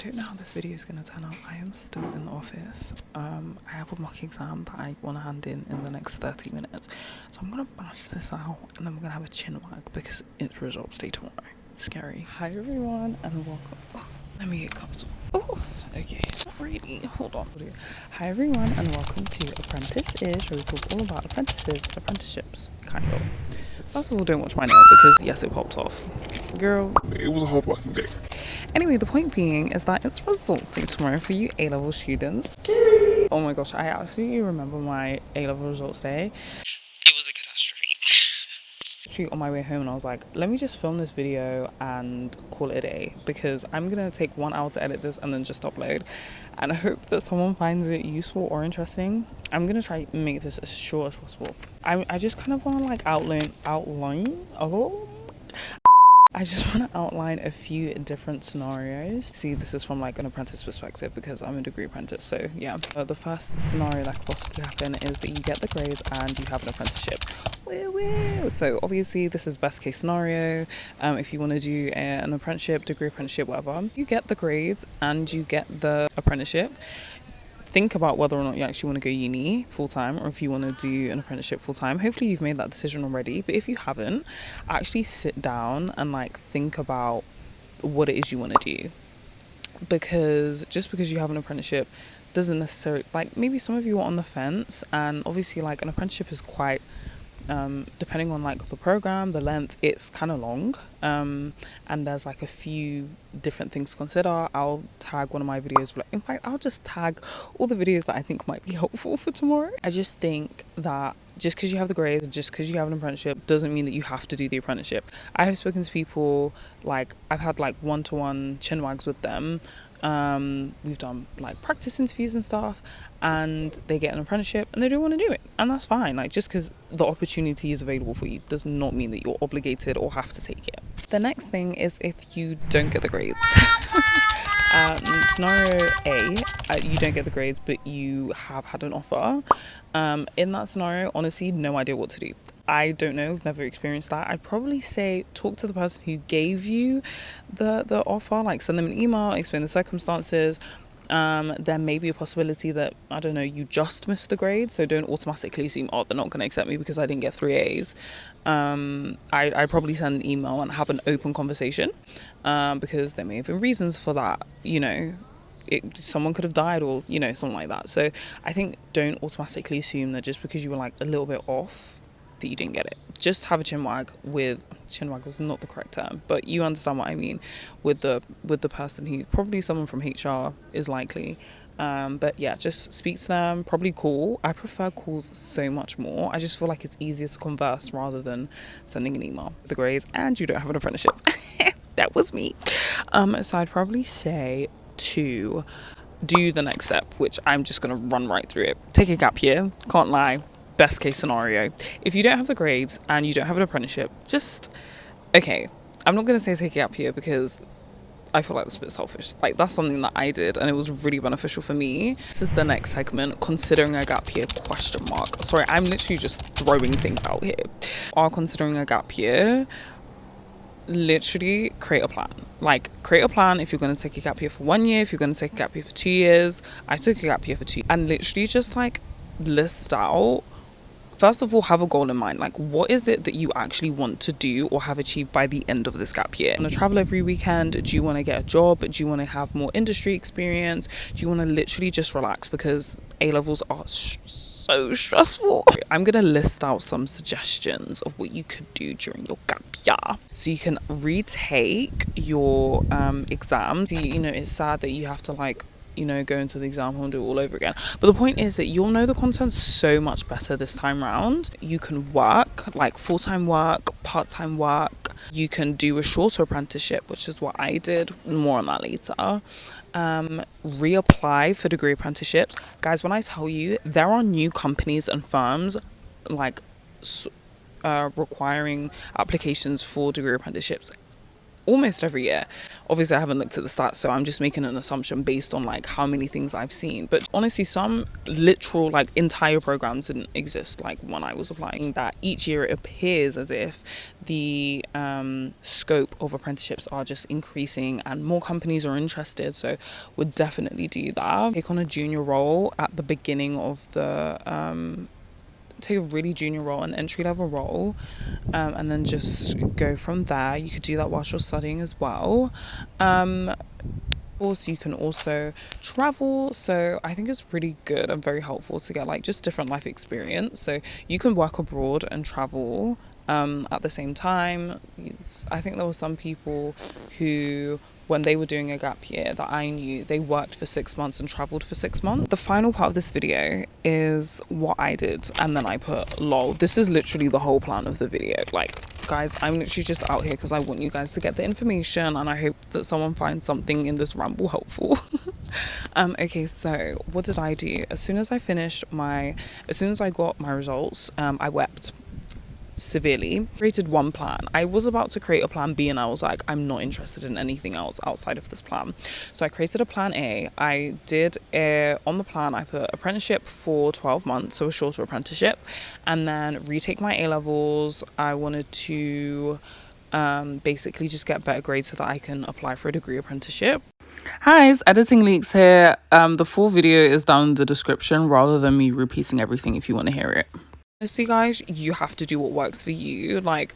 I don't know how this video is going to turn out. I am still in the office. I have a mock exam that I want to hand in the next 30 minutes. So I'm going to bash this out and then we're going to have a chin wag because it's results day tomorrow. Scary. Hi everyone and welcome. Oh, let me get comfortable. Oh, okay. Not really. Hold on. Hi everyone and welcome to Apprenticeish, where we talk all about apprentices, apprenticeships, kind of. First of all, don't watch my nail because yes, it popped off. Girl. It was a hard working day. Anyway, the point being is that it's results day tomorrow for you A-level students. Oh my gosh, I absolutely remember my A-level results day. It was a catastrophe. On my way home and I was like, let me just film this video and call it a day because I'm gonna take 1 hour to edit this and then just upload, and I hope that someone finds it useful or interesting. I'm gonna try and make this as short as possible. I just kind of want to like outline I just want to outline a few different scenarios. See, this is from like an apprentice perspective because I'm a degree apprentice, so yeah. The first scenario that could possibly happen is that you get the grades and you have an apprenticeship. Woo-woo. So obviously this is best case scenario. If you want to do an apprenticeship, degree apprenticeship, whatever, you get the grades and you get the apprenticeship. Think about whether or not you actually want to go uni full-time or if you want to do an apprenticeship full-time. Hopefully you've made that decision already, but if you haven't, actually sit down and like think about what it is you want to do, because just because you have an apprenticeship doesn't necessarily, like, maybe some of you are on the fence, and obviously like an apprenticeship is quite depending on like the program, the length, it's kind of long, and there's like a few different things to consider. I'll tag one of my videos, but in fact I'll just tag all the videos that I think might be helpful for tomorrow. I just think that just because you have the grades, just because you have an apprenticeship, doesn't mean that you have to do the apprenticeship. I have spoken to people, like I've had like one-to-one chin wags with them. We've done like practice interviews and stuff, and they get an apprenticeship and they don't want to do it, and that's fine. Like, just because the opportunity is available for you does not mean that you're obligated or have to take it. The next thing is if you don't get the grades. Scenario A, you don't get the grades but you have had an offer. In that scenario, honestly, no idea what to do. I don't know, I've never experienced that. I'd probably say talk to the person who gave you the offer, like send them an email, explain the circumstances. There may be a possibility that, I don't know, you just missed the grade, so don't automatically assume, oh, they're not going to accept me because I didn't get 3 A's. I'd probably send an email and have an open conversation, because there may have been reasons for that, you know. Someone could have died or, you know, something like that. So I think don't automatically assume that just because you were like a little bit off that you didn't get it. Just have a chin wag was not the correct term, but you understand what I mean, with the person who, probably someone from HR is likely. But yeah, just speak to them, probably call. I prefer calls so much more. I just feel like it's easier to converse rather than sending an email. The grades and you don't have an apprenticeship. That was me. So I'd probably say to do the next step, which I'm just going to run right through it. Take a gap year, can't lie. Best case scenario, if you don't have the grades and you don't have an apprenticeship, I'm not going to say take a gap year because I feel like that's a bit selfish. Like, that's something that I did and it was really beneficial for me. This is the next segment, considering a gap year, question mark. Sorry, I'm literally just throwing things out here. Are considering a gap year, literally create a plan. Like, create a plan if you're going to take a gap year for 1 year, if you're going to take a gap year for 2 years. I took a gap year for 2 years, and literally just like list out, first of all, have a goal in mind. Like, what is it that you actually want to do or have achieved by the end of this gap year? Do you want to travel every weekend? Do you want to get a job? Do you want to have more industry experience? Do you want to literally just relax? Because A-levels are so stressful. I'm going to list out some suggestions of what you could do during your gap year. So you can retake your exams. You know, it's sad that you have to like, you know, go into the exam hall and do it all over again. But the point is that you'll know the content so much better this time round. You can work, like full-time work, part-time work. You can do a shorter apprenticeship, which is what I did. More on that later. Reapply for degree apprenticeships. Guys, when I tell you, there are new companies and firms like requiring applications for degree apprenticeships almost every year. Obviously, I haven't looked at the stats, so I'm just making an assumption based on like how many things I've seen. But honestly, some literal like entire programs didn't exist like when I was applying. That each year it appears as if the scope of apprenticeships are just increasing and more companies are interested. So would definitely do that. Take on a junior role at the beginning of the take a really junior role, an entry-level role, and then just go from there. You could do that whilst you're studying as well. Also, you can also travel, so I think it's really good and very helpful to get like just different life experience. So you can work abroad and travel at the same time. I think there were some people who, when they were doing a gap year that I knew, they worked for 6 months and traveled for 6 months. The final part of this video is what I did, and then I put lol. This is literally the whole plan of the video. Like, guys, I'm literally just out here because I want you guys to get the information, and I hope that someone finds something in this ramble helpful. Okay, so what did I do? As soon as I got my results, I wept severely. Created one plan. I was about to create a plan B, and I was like, I'm not interested in anything else outside of this plan. So I created a plan A. I did on the plan, I put apprenticeship for 12 months, so a shorter apprenticeship, and then retake my A levels. I wanted to basically just get better grades so that I can apply for a degree apprenticeship. Hi, it's Editing Leaks here. The full video is down in the description rather than me repeating everything if you want to hear it. Honestly, guys, you have to do what works for you. Like,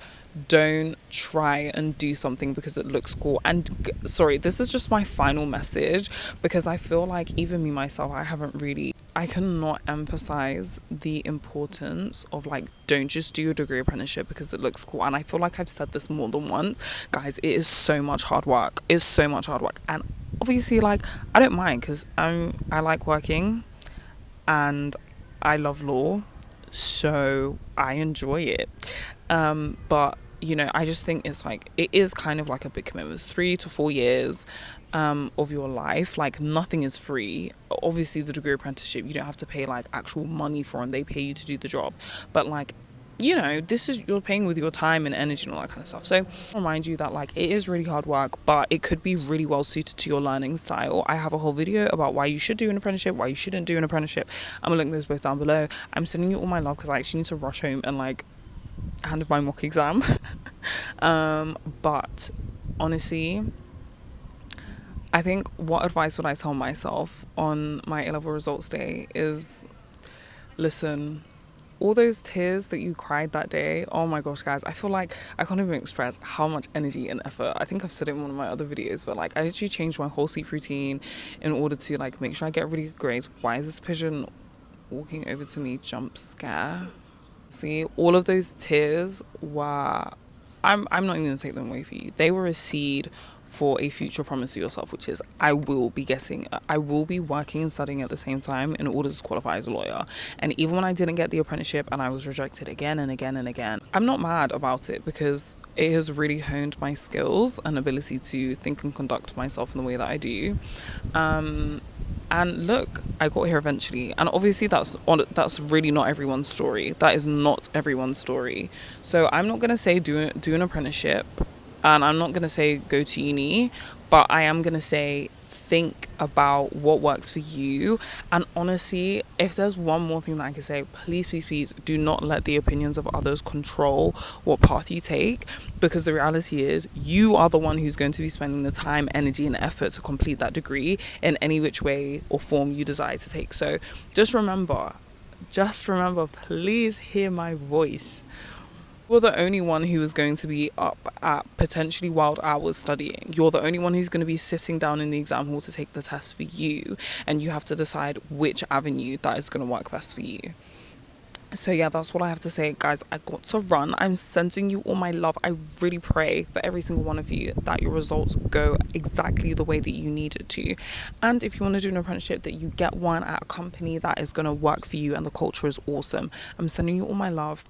don't try and do something because it looks cool. And sorry, this is just my final message, because I feel like even me myself, I cannot emphasize the importance of like, don't just do a degree apprenticeship because it looks cool. And I feel like I've said this more than once. Guys, it is so much hard work. It's so much hard work. And obviously, like, I don't mind because I like working and I love law. So I enjoy it. But, you know, I just think it's like, it is kind of like a big commitment. It's 3 to 4 years of your life. Like, nothing is free. Obviously, the degree apprenticeship, you don't have to pay like actual money for, and they pay you to do the job. But like, you know, you're paying with your time and energy and all that kind of stuff. So I'll remind you that like, it is really hard work, but it could be really well suited to your learning style. I have a whole video about why you should do an apprenticeship, why you shouldn't do an apprenticeship. I'm gonna link those both down below. I'm sending you all my love because I actually need to rush home and like hand my mock exam. But honestly, I think, what advice would I tell myself on my A-level results day is, listen, all those tears that you cried that day, oh my gosh, guys, I feel like I can't even express how much energy and effort. I think I've said it in one of my other videos, but like, I literally changed my whole sleep routine in order to like make sure I get really good grades. Why is this pigeon walking over to me? Jump scare. See, all of those tears were, I'm not even gonna take them away for you. They were a seed for a future promise to yourself, which is I will be working and studying at the same time in order to qualify as a lawyer. And even when I didn't get the apprenticeship and I was rejected again and again and again, I'm not mad about it because it has really honed my skills and ability to think and conduct myself in the way that I do. And look, I got here eventually. And obviously that's really not everyone's story. That is not everyone's story. So I'm not going to say do an apprenticeship, and I'm not going to say go to uni, but I am going to say think about what works for you. And honestly, if there's one more thing that I can say, please, please, please do not let the opinions of others control what path you take, because the reality is you are the one who's going to be spending the time, energy and effort to complete that degree in any which way or form you desire to take. So just remember, please hear my voice. You're the only one who is going to be up at potentially wild hours studying. You're the only one who's going to be sitting down in the exam hall to take the test for you. And you have to decide which avenue that is going to work best for you. So yeah, that's what I have to say, guys. I got to run. I'm sending you all my love. I really pray for every single one of you that your results go exactly the way that you need it to. And if you want to do an apprenticeship, that you get one at a company that is going to work for you and the culture is awesome. I'm sending you all my love.